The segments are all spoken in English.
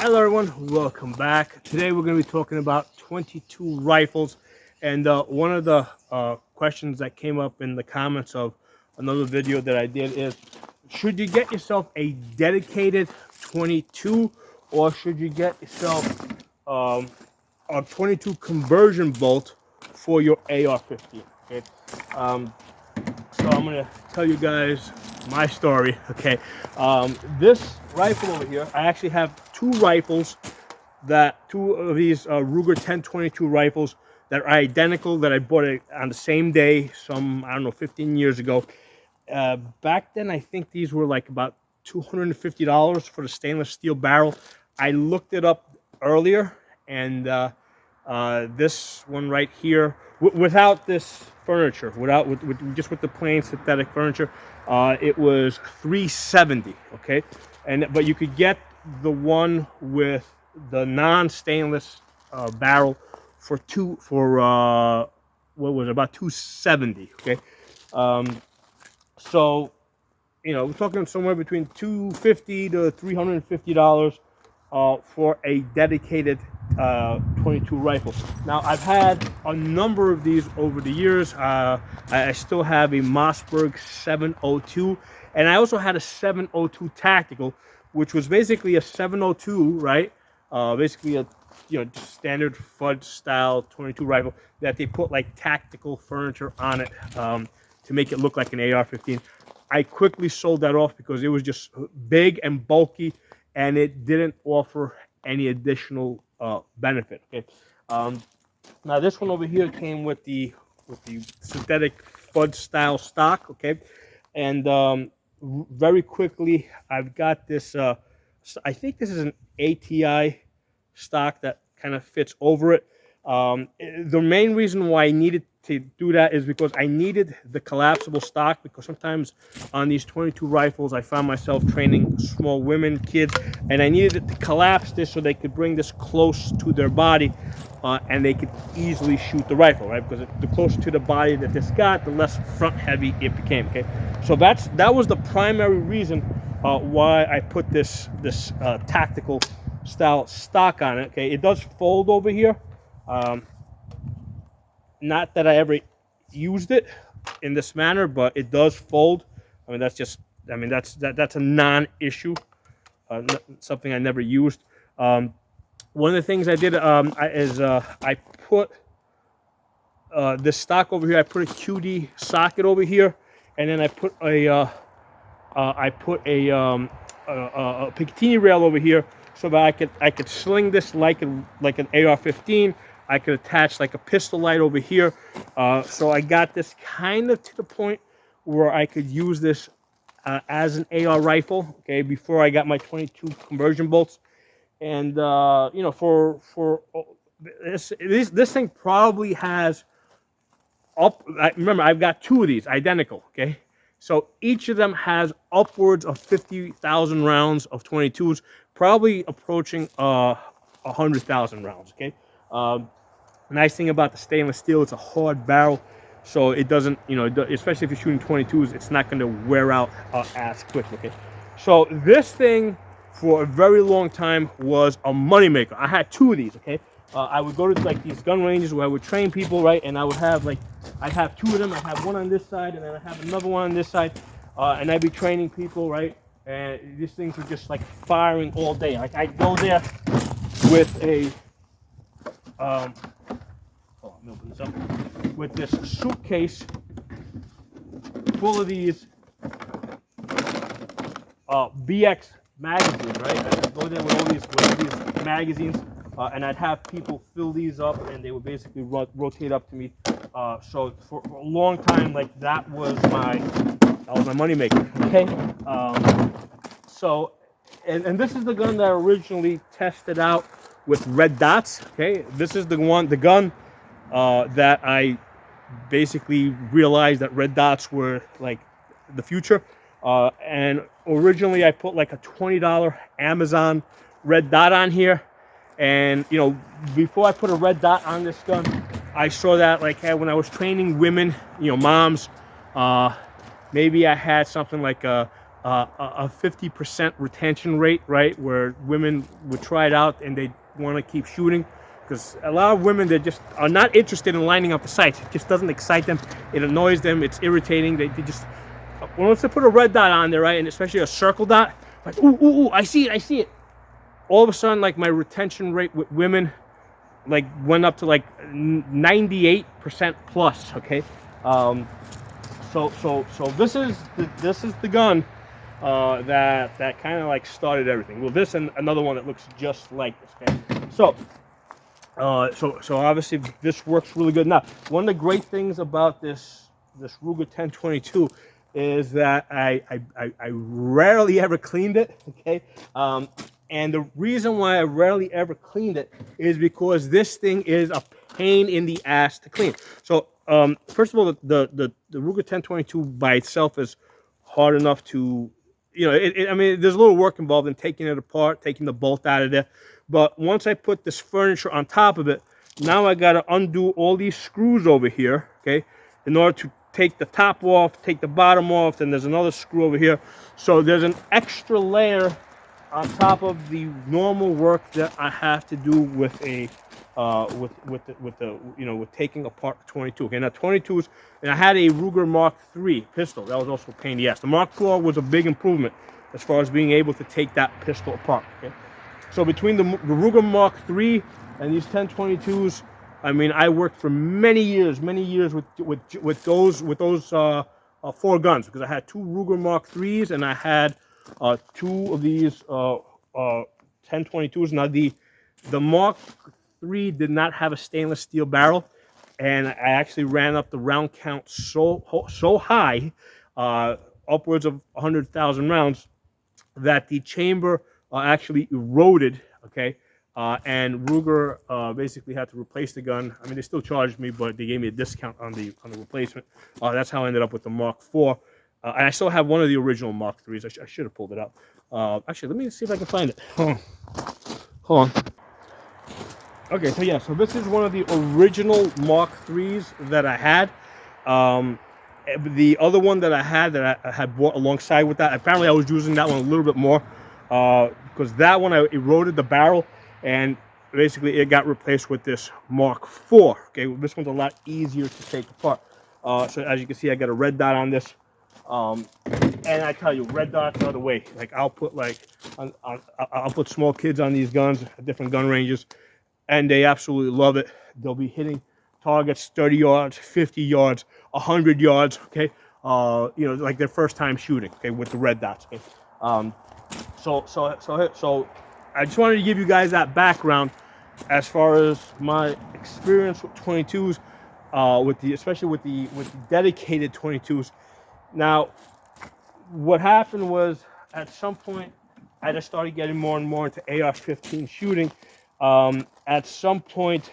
Hello everyone, welcome back. Today we're going to be talking about 22 rifles, and one of the questions that came up in the comments of another video that I did is, should you get yourself a dedicated 22 or should you get yourself a 22 conversion bolt for your AR-15? Okay, so I'm going to tell you guys my story. Okay, this rifle over here, I actually have two of these Ruger 1022 rifles that are identical, that I bought it on the same day, I don't know, 15 years ago. Back then, I think these were like about $250 for the stainless steel barrel. I looked it up earlier, and this one right here, without this furniture, just with the plain synthetic furniture, it was $370. Okay, but you could get the one with the non-stainless barrel for what was it, about $270. Okay, so we're talking somewhere between $250 to $350 for a dedicated 22 rifle. Now, I've had a number of these over the years. I still have a Mossberg 702, and I also had a 702 tactical, which was basically a 702, right? Basically a standard FUD style 22 rifle that they put like tactical furniture on it to make it look like an AR-15. I quickly sold that off because it was just big and bulky, and it didn't offer any additional benefit. Okay, now this one over here came with the synthetic FUD style stock. Okay, and very quickly I've got this. I think this is an ATI stock that kind of fits over it. The main reason why I needed to do that is because I needed the collapsible stock, because sometimes on these 22 rifles I found myself training small women, kids, and I needed it to collapse this so they could bring this close to their body and they could easily shoot the rifle, right? Because the closer to the body that this got, the less front heavy it became. Okay, so that was the primary reason why I put this tactical style stock on it. Okay, it does fold over here. Not that I ever used it in this manner, but it does fold. I mean, that's a non-issue, something I never used. One of the things I did I put this stock over here. I put a QD socket over here, and then I put a Picatinny rail over here, so that I could sling this like an AR-15. I could attach like a pistol light over here. So I got this kind of to the point where I could use this as an AR rifle, okay, before I got my 22 conversion bolts. And for this thing probably has remember, I've got two of these identical, okay? So each of them has upwards of 50,000 rounds of 22s, probably approaching 100,000 rounds, okay? Nice thing about the stainless steel, it's a hard barrel, so it doesn't, especially if you're shooting 22s, it's not going to wear out as quick. Okay, so this thing for a very long time was a moneymaker. I had two of these. Okay, I would go to like these gun ranges where I would train people, right, and I would have I'd have two of them. I have one on this side, and then I have another one on this side, and I'd be training people, right, and these things were just like firing all day. Like I'd go there with a open this up, with this suitcase full of these BX magazines, right? I'd go there with all these magazines, and I'd have people fill these up, and they would basically rotate up to me. So for a long time, like that was my money maker. Okay, so and this is the gun that I originally tested out with red dots. Okay, this is the gun that I basically realized that red dots were like the future. And originally I put like a $20 Amazon red dot on here. And before I put a red dot on this gun, I saw that like when I was training women, moms, maybe I had something like a a 50% retention rate, right? Where women would try it out and they want to keep shooting, because a lot of women, they just are not interested in lining up the sights. It just doesn't excite them. It annoys them. It's irritating. They just, once they put a red dot on there, right, and especially a circle dot, like, ooh, ooh, ooh, I see it. All of a sudden, like, my retention rate with women, like, went up to like 98% plus. Okay, so this is the gun that kind of like started everything. Well, this and another one that looks just like this. Okay, so obviously this works really good. Now, one of the great things about this Ruger 10/22 is that I rarely ever cleaned it. Okay, and the reason why I rarely ever cleaned it is because this thing is a pain in the ass to clean. So first of all, the Ruger 10/22 by itself is hard enough to, I mean, there's a little work involved in taking it apart, taking the bolt out of there. But once I put this furniture on top of it, now I got to undo all these screws over here, okay, in order to take the top off, take the bottom off. Then there's another screw over here. So there's an extra layer on top of the normal work that I have to do with a with taking apart the 22. Okay, now 22s, and I had a Ruger Mark III pistol. That was also a pain in the ass. The Mark IV was a big improvement as far as being able to take that pistol apart. Okay, so between the Ruger Mark III and these 10/22s, I mean, I worked for many years with those 4 guns, because I had 2 Ruger Mark IIIs and I had 2 of these 10/22s. Now the Mark III did not have a stainless steel barrel, and I actually ran up the round count so high, upwards of 100,000 rounds, that the chamber actually eroded. Okay, and Ruger basically had to replace the gun. I mean, they still charged me, but they gave me a discount on the replacement. That's how I ended up with the Mark IV. And I still have one of the original Mark IIIs. I should have pulled it out. Actually, let me see if I can find it. Hold on. Okay, so yeah, so this is one of the original Mark IIIs that I had. The other one that I had bought alongside with that, apparently I was using that one a little bit more, because that one I eroded the barrel, and basically it got replaced with this Mark IV. Okay, this one's a lot easier to take apart. So as you can see, I got a red dot on this. And I tell you, red dots are the way. Like, I'll put I'll put small kids on these guns at different gun ranges, and they absolutely love it. They'll be hitting targets 30 yards, 50 yards, 100 yards. Okay, like their first time shooting. Okay, with the red dots. Okay, so I just wanted to give you guys that background as far as my experience with 22s, especially with the dedicated 22s. Now, what happened was, at some point, I just started getting more and more into AR-15 shooting. At some point,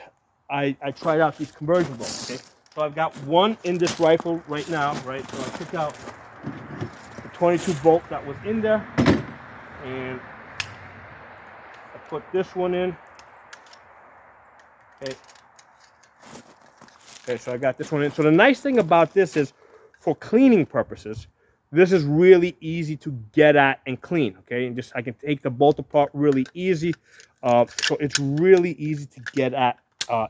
I tried out these conversion bolts. Okay, so I've got one in this rifle right now. Right, so I took out the 22 bolt that was in there, and I put this one in. Okay, so I got this one in. So the nice thing about this is, for cleaning purposes, this is really easy to get at and clean. Okay, and I can take the bolt apart really easy. So it's really easy to get at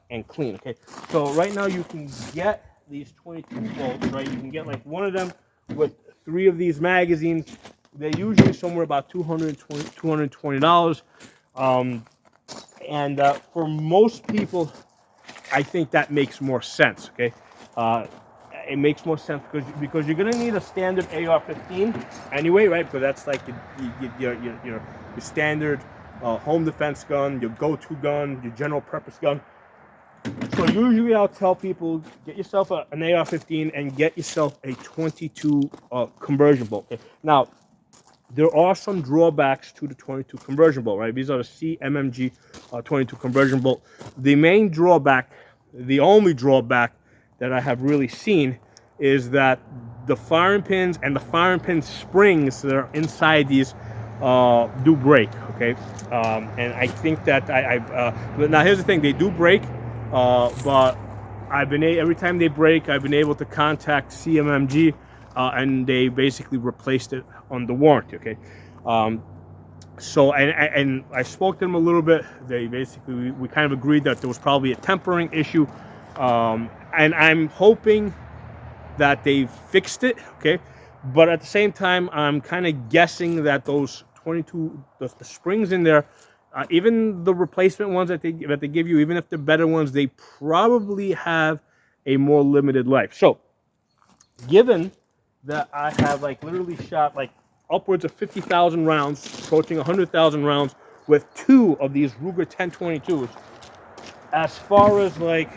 and clean. Okay, so right now you can get these 22 bolts. Right, you can get like one of them with 3 of these magazines. They're usually somewhere about $220. And for most people, I think that makes more sense. Okay. It makes more sense because you're going to need a standard AR-15 anyway, right? Because that's like your standard home defense gun, your go-to gun, your general purpose gun. So usually I'll tell people, get yourself an AR-15 and get yourself a 22 conversion bolt. Okay? Now, there are some drawbacks to the 22 conversion bolt, right? These are the cmmg 22 conversion bolt. The main drawback, the only drawback that I have really seen, is that the firing pins and the firing pin springs that are inside these do break. Okay, and I think that now here's the thing: they do break, but every time they break, I've been able to contact CMMG and they basically replaced it on the warranty. Okay, so and I spoke to them a little bit. They basically we kind of agreed that there was probably a tempering issue, and I'm hoping that they've fixed it. Okay, but at the same time, I'm kind of guessing that those 22 the springs in there, even the replacement ones that they give you, even if they're better ones, they probably have a more limited life. So given that I have like literally shot like upwards of 50,000 rounds, approaching 100,000 rounds with 2 of these Ruger 1022s, as far as like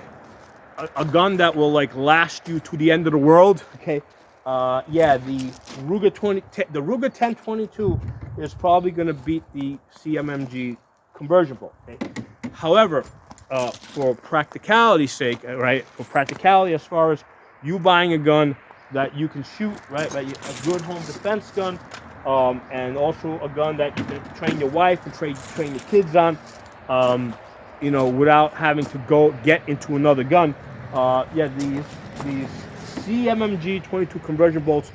a gun that will like last you to the end of the world, okay, yeah, the Ruger 1022 is probably going to beat the cmmg conversion bolt. Okay? However, for practicality's sake, right, for practicality as far as you buying a gun that you can shoot, right, like a good home defense gun, and also a gun that you can train your wife and train your kids on, you know, without having to go get into another gun. Yeah, these cmmg 22 conversion bolts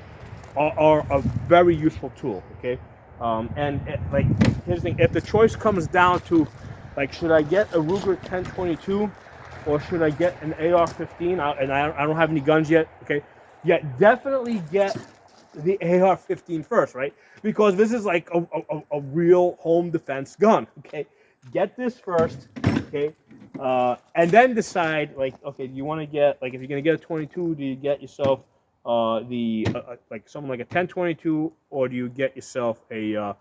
are a very useful tool. Okay, and like here's the thing: if the choice comes down to like, should I get a Ruger 1022 or should I get an AR-15? And I don't have any guns yet. Okay, yeah, definitely get the AR-15 first, right? Because this is like a real home defense gun. Okay, get this first. Okay, and then decide like, okay, do you want to get like, if you're gonna get a 22, do you get yourself like something like a 1022, or do you get yourself a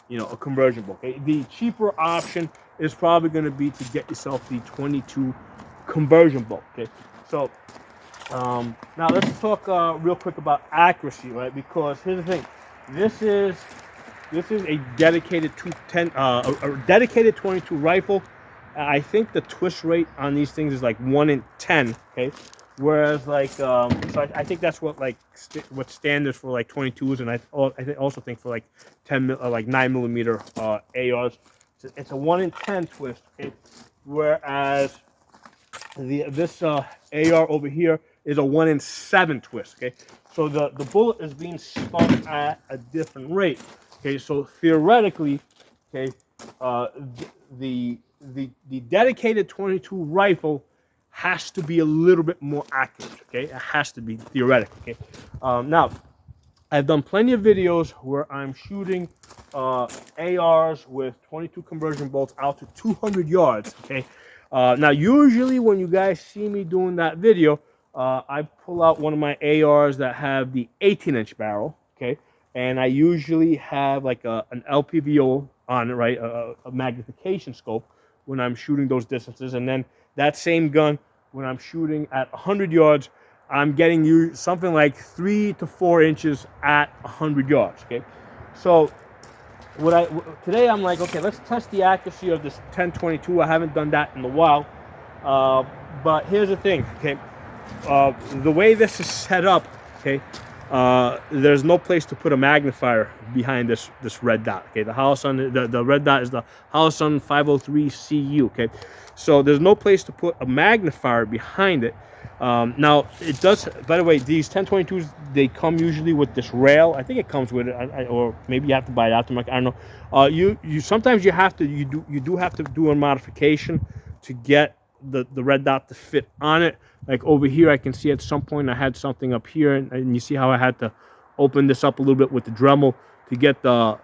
you know, a conversion bolt? Okay, the cheaper option is probably going to be to get yourself the 22 conversion bolt. Okay, so now let's talk real quick about accuracy, right? Because here's the thing: this is a dedicated a dedicated 22 rifle. I think the twist rate on these things is like 1 in 10. Okay, whereas like so I think that's what like what's standard for like 22s, and I also think for like 9mm ARs, it's a 1 in 10 twist. Okay, whereas this AR over here is a 1 in 7 twist. Okay, so the bullet is being spun at a different rate. Okay, so theoretically, okay, the dedicated 22 rifle has to be a little bit more accurate. Okay, it has to be theoretical. Okay, now I've done plenty of videos where I'm shooting ARs with 22 conversion bolts out to 200 yards. Okay, now usually when you guys see me doing that video, I pull out one of my ARs that have the 18-inch barrel. Okay, and I usually have like an LPVO on it, right, a magnification scope when I'm shooting those distances, and then that same gun, when I'm shooting at 100 yards, I'm getting you something like 3 to 4 inches at 100 yards. Okay, so today I'm like, okay, let's test the accuracy of this 1022. I haven't done that in a while, but here's the thing. Okay, the way this is set up, okay, there's no place to put a magnifier behind this red dot. Okay, the Holosun, the red dot is the Holosun 503 CU. Okay, so there's no place to put a magnifier behind it. Now it does. By the way, these 1022s, they come usually with this rail. I think it comes with it, or maybe you have to buy it aftermarket. I don't know. You sometimes you do have to do a modification to get the red dot to fit on it. Like over here, I can see at some point I had something up here, and you see how I had to open this up a little bit with the Dremel to get the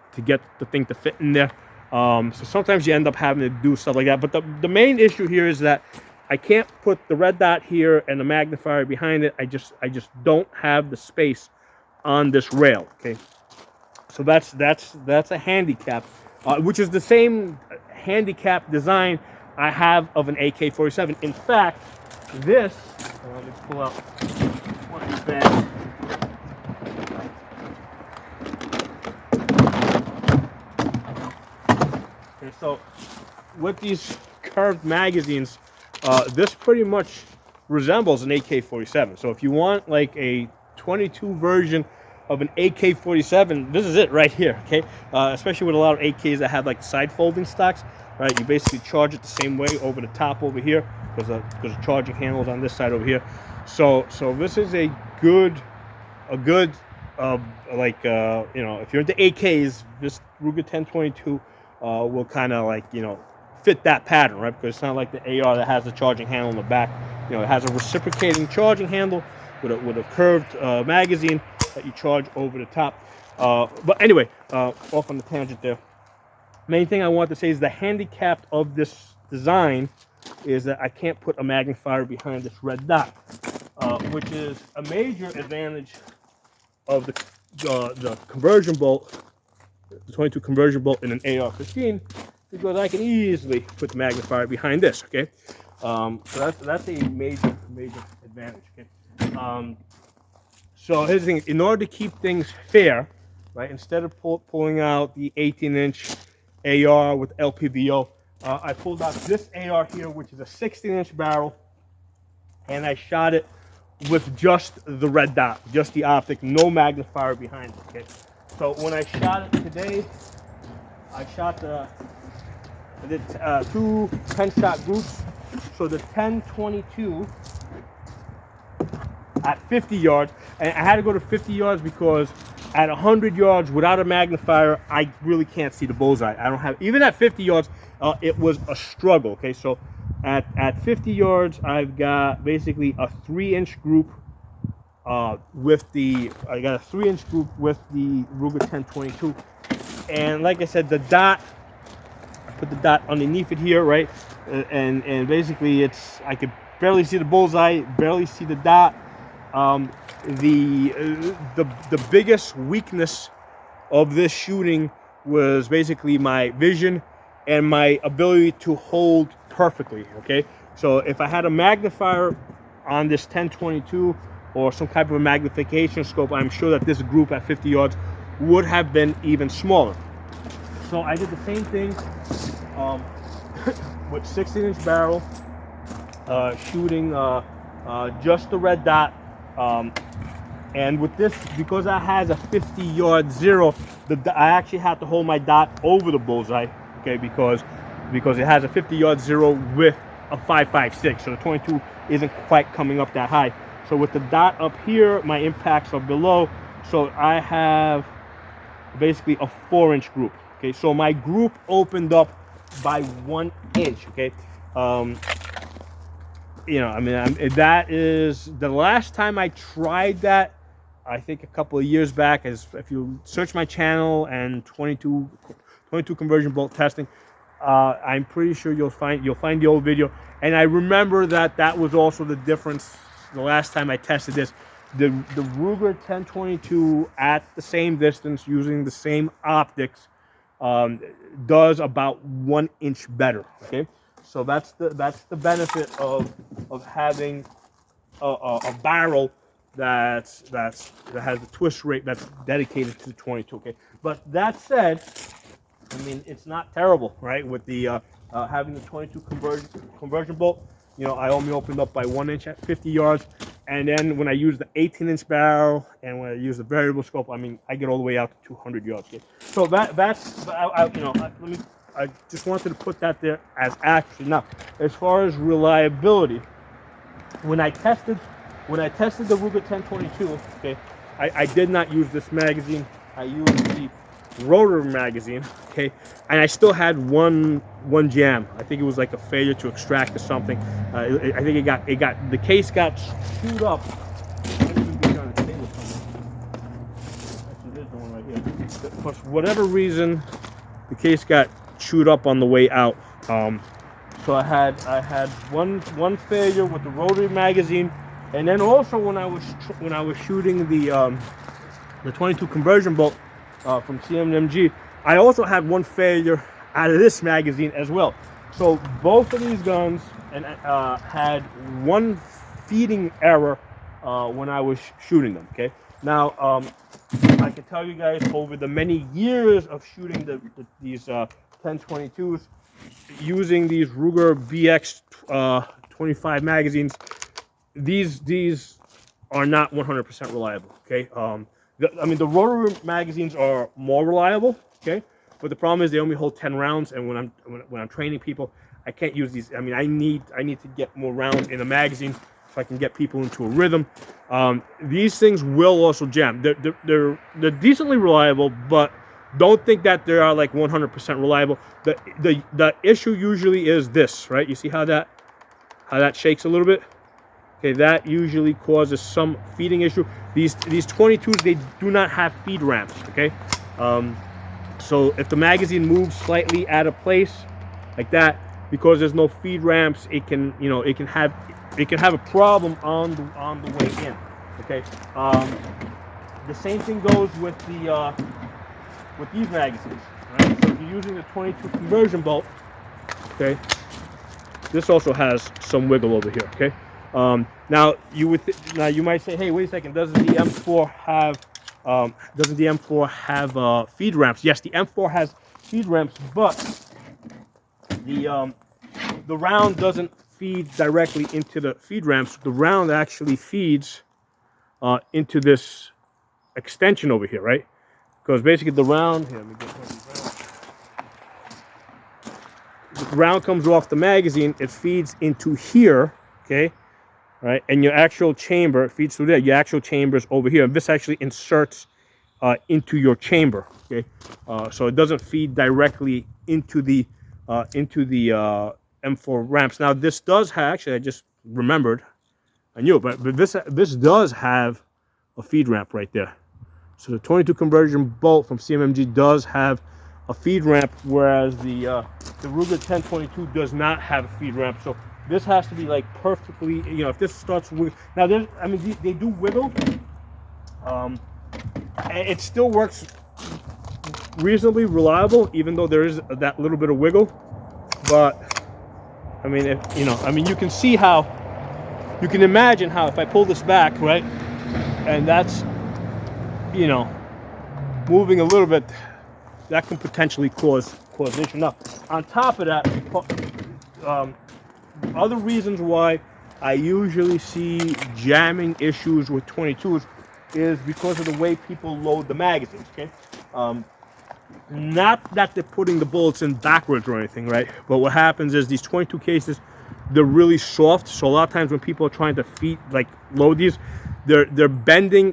thing to fit in there. So sometimes you end up having to do stuff like that. But the main issue here is that I can't put the red dot here and the magnifier behind it. I just don't have the space on this rail. Okay, so that's a handicap, which is the same handicap design I have of an AK-47. In fact, this, let's pull out one of these bags. Okay, so with these curved magazines, this pretty much resembles an AK-47. So if you want like a 22 version of an AK-47, this is it right here. Okay, especially with a lot of AKs that have like side folding stocks. Right, you basically charge it the same way over the top over here, because the charging handle is on this side over here. So this is a good a good, you know, if you're into AKs, this Ruger 1022 will kind of like, you know, fit that pattern, right? Because it's not like the AR that has the charging handle in the back. You know, it has a reciprocating charging handle with a curved magazine that you charge over the top. But anyway, off on the tangent there. Main thing I want to say is the handicap of this design is that I can't put a magnifier behind this red dot, which is a major advantage of the conversion bolt, the 22 conversion bolt in an AR-15, because I can easily put the magnifier behind this. Okay, so that's a major advantage. Okay, so here's the thing: in order to keep things fair, right, instead of pulling out the 18-inch AR with LPVO, I pulled out this AR here, which is a 16-inch barrel, and I shot it with just the red dot, just the optic, no magnifier behind it. Okay, so when I shot it today, I did two 10-shot groups. So the 10-22 at 50 yards, and I had to go to 50 yards because at 100 yards without a magnifier, I really can't see the bullseye. I don't have, even at 50 yards, it was a struggle. Okay, so at 50 yards, I've got basically a 3-inch group I got a 3-inch group with the Ruger 1022, and like I said, the dot, I put the dot underneath it here, right, and basically I could barely see the bullseye, barely see the dot. The biggest weakness of this shooting was basically my vision and my ability to hold perfectly. Okay, so if I had a magnifier on this 1022 or some type of a magnification scope, I'm sure that this group at 50 yards would have been even smaller. So I did the same thing with 16-inch barrel, shooting just the red dot. And with this, because I has a 50-yard zero, I actually have to hold my dot over the bullseye, okay, because it has a 50-yard zero with a 5.56, so the 22 isn't quite coming up that high. So with the dot up here, my impacts are below, so I have basically a 4-inch group. Okay, so my group opened up by 1 inch. Okay, you know, I mean, that is the last time I tried that. I think a couple of years back, as if you search my channel and 22 conversion bolt testing, I'm pretty sure you'll find the old video. And I remember that was also the difference the last time I tested this. The Ruger 1022 at the same distance using the same optics does about 1 inch better. Okay, so that's the benefit of having a barrel that has the twist rate that's dedicated to the 22. Okay, but that said, I mean, it's not terrible, right? With the having the 22 conversion bolt, you know, I only opened up by 1 inch at 50 yards, and then when I use the 18-inch barrel and when I use the variable scope, I mean, I get all the way out to 200 yards. Okay? So that's I just wanted to put that there as accuracy. Now, as far as reliability, when I tested the Ruger 1022, okay, I did not use this magazine. I used the rotor magazine, okay, and I still had one jam. I think it was like a failure to extract or something. I think the case got chewed up. Actually, there's the one right here. For whatever reason, the case got chewed up on the way out. So I had one failure with the rotary magazine, and then also when I was shooting the 22 conversion bolt from cmmg, I also had one failure out of this magazine as well. So both of these guns had one feeding error when I was shooting them. Okay, now I can tell you guys, over the many years of shooting these 1022s using these Ruger BX 25 magazines, these are not 100% reliable. Okay, I mean, the rotary magazines are more reliable. Okay, but the problem is they only hold 10 rounds, and when I'm training people, I can't use these. I mean, I need to get more rounds in the magazine if I can get people into a rhythm. These things will also jam. They're decently reliable, but don't think that they are like 100% reliable. The issue usually is this, right? You see how that shakes a little bit? Okay, that usually causes some feeding issue. These 22s, they do not have feed ramps. Okay, so if the magazine moves slightly out of place, like that, because there's no feed ramps, it can have a problem on the way in. Okay, the same thing goes with these magazines. Right, so if you're using the 22 conversion bolt, okay, this also has some wiggle over here. Okay. Now you might say, hey, wait a second, doesn't the M4 have feed ramps? Yes, the M4 has feed ramps, but the round doesn't feed directly into the feed ramps. The round actually feeds into this extension over here, right? Because basically the round, here, let me get one of these rounds. The round comes off the magazine, it feeds into here, okay? Right, and your actual chamber feeds through there. Your actual chamber is over here, and this actually inserts into your chamber. Okay, so it doesn't feed directly into the M4 ramps. Now this does have, actually, I just remembered, I knew, but this does have a feed ramp right there. So the 22 conversion bolt from cmmg does have a feed ramp, whereas the Ruger 1022 does not have a feed ramp. So this has to be like perfectly, if this starts with, now there's, I mean, they do wiggle. It still works reasonably reliable, even though there is that little bit of wiggle. But I mean, you can see how, you can imagine how if I pull this back, right, and that's, moving a little bit, that can potentially cause issue. Now, on top of that, other reasons why I usually see jamming issues with 22s is because of the way people load the magazines. Okay, not that they're putting the bullets in backwards or anything, right? But what happens is these 22 cases, they're really soft. So a lot of times when people are trying to load these, they're either bending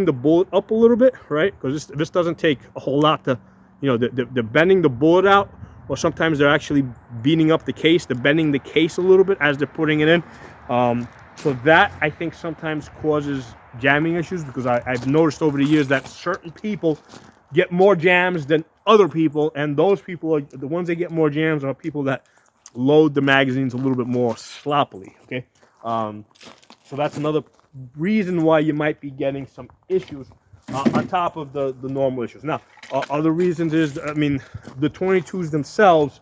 the bullet up a little bit, right? Because this doesn't take a whole lot to, they're bending the bullet out, or sometimes they're actually beating up the case. They're bending the case a little bit as they're putting it in. So that, I think, sometimes causes jamming issues, because I've noticed over the years that certain people get more jams than other people, and those people are the ones that get more jams are people that load the magazines a little bit more sloppily. Okay, so that's another reason why you might be getting some issues on top of the normal issues. Now, other reasons is, I mean, the 22s themselves,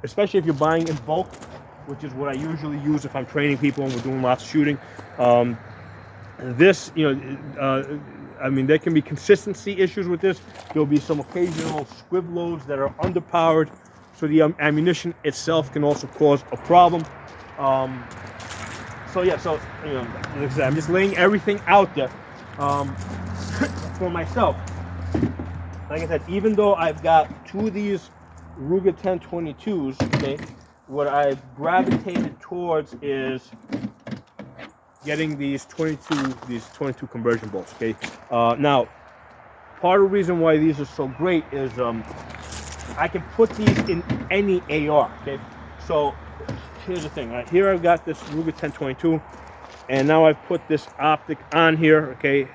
especially if you're buying in bulk, which is what I usually use if I'm training people and we're doing lots of shooting. I mean, there can be consistency issues with this. There'll be some occasional squib loads that are underpowered, so the ammunition itself can also cause a problem. So yeah, like I said, I'm just laying everything out there for myself. Like I said, even though I've got two of these Ruger 1022s, okay, what I've gravitated towards is getting these 22 conversion bolts. Okay, now part of the reason why these are so great is I can put these in any AR. Okay, so here's the thing. Right here, I've got this Ruger 1022, and now I've put this optic on here. Okay,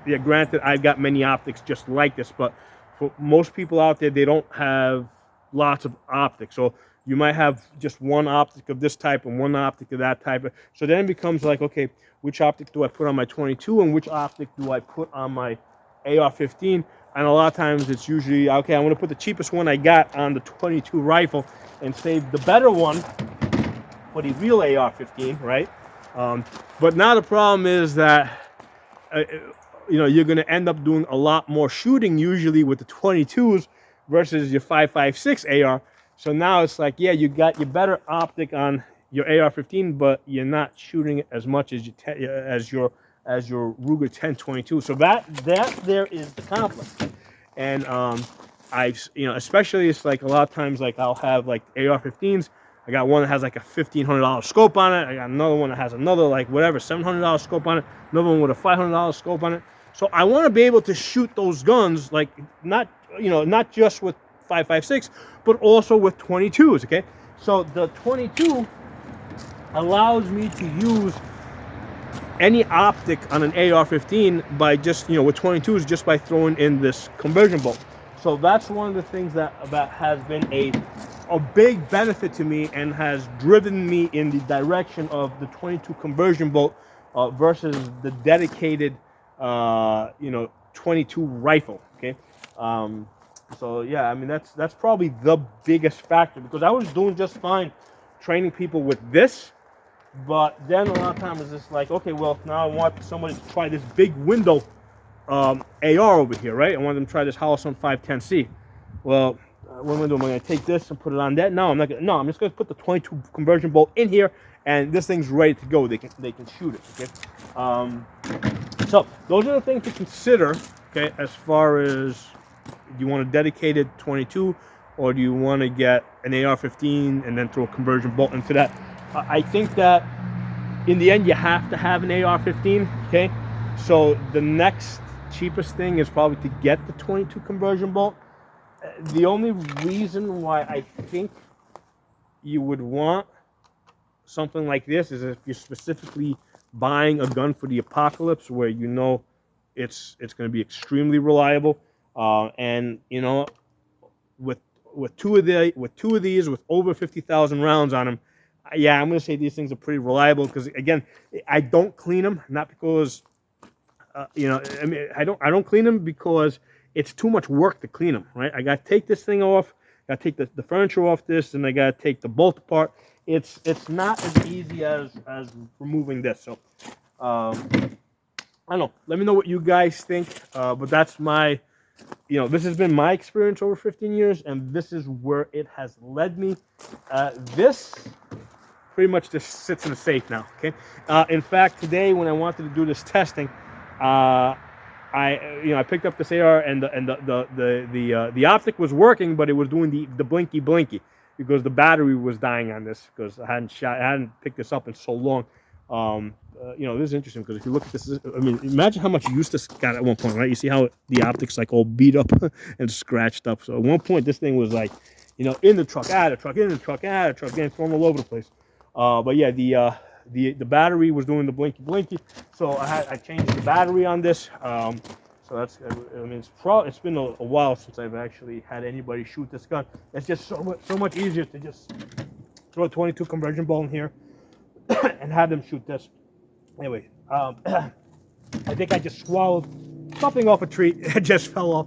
yeah, granted, I've got many optics just like this, but for most people out there, they don't have lots of optics. So you might have just one optic of this type and one optic of that type. So then it becomes like, okay, which optic do I put on my 22 and which optic do I put on my AR-15? And a lot of times it's usually, okay, I want to put the cheapest one I got on the 22 rifle and save the better one for the real AR-15, right? But now the problem is that, you're going to end up doing a lot more shooting usually with the 22s versus your 5.56 AR. So now it's like, yeah, you got your better optic on your AR-15, but you're not shooting it as much as your Ruger 1022. So that there is the conflict. And especially, it's like a lot of times, like I'll have like AR-15s, I got one that has like a $1,500 scope on it. I got another one that has another like whatever $700 scope on it. Another one with a $500 scope on it. So I want to be able to shoot those guns like not just with 5.56, but also with 22s. Okay, so the 22 allows me to use any optic on an AR-15 by just, with 22s, just by throwing in this conversion bolt. So that's one of the things that has been a big benefit to me and has driven me in the direction of the 22 conversion bolt versus the dedicated, 22 rifle. Okay. So yeah, I mean, that's probably the biggest factor, because I was doing just fine training people with this. But then a lot of times it's just like, okay, well, now I want somebody to try this big window AR over here, right? I want them to try this Holosun 510C. Well, what am I doing? Am I going to take this and put it on that? No, I'm not going to. No, I'm just going to put the 22 conversion bolt in here, and this thing's ready to go. They can shoot it, okay? So those are the things to consider, okay, as far as, do you want a dedicated 22, or do you want to get an AR-15 and then throw a conversion bolt into that? I think that in the end you have to have an AR-15, okay? So the next cheapest thing is probably to get the 22 conversion bolt. The only reason why I think you would want something like this is if you're specifically buying a gun for the apocalypse, where it's going to be extremely reliable, and with two of these with over 50,000 rounds on them. Yeah, I'm going to say these things are pretty reliable, because again, I don't clean them, not because, I mean, I don't clean them because it's too much work to clean them, right? I got to take this thing off, got to take the furniture off this, and I got to take the bolt apart. It's not as easy as removing this. So, I don't know. Let me know what you guys think, but that's my, this has been my experience over 15 years, and this is where it has led me. This pretty much just sits in a safe now, okay? In fact, today when I wanted to do this testing, I picked up this AR, and the optic was working, but it was doing the blinky because the battery was dying on this, because I hadn't picked this up in so long. This is interesting, because if you look at this, I mean, imagine how much use this got at one point, right? You see how the optic's like all beat up and scratched up. So at one point, this thing was like, in the truck, out of the truck, in the truck, out of the truck, getting thrown all over the place. But yeah, the battery was doing the blinky, so I changed the battery on this. So that's, I mean, it's been a while since I've actually had anybody shoot this gun. It's just so much easier to just throw a 22 conversion bolt in here and have them shoot this. Anyway, I think I just swallowed something off a tree. It just fell off.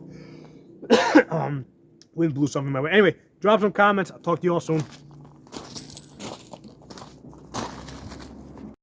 Wind blew something my way. Anyway, drop some comments. I'll talk to you all soon.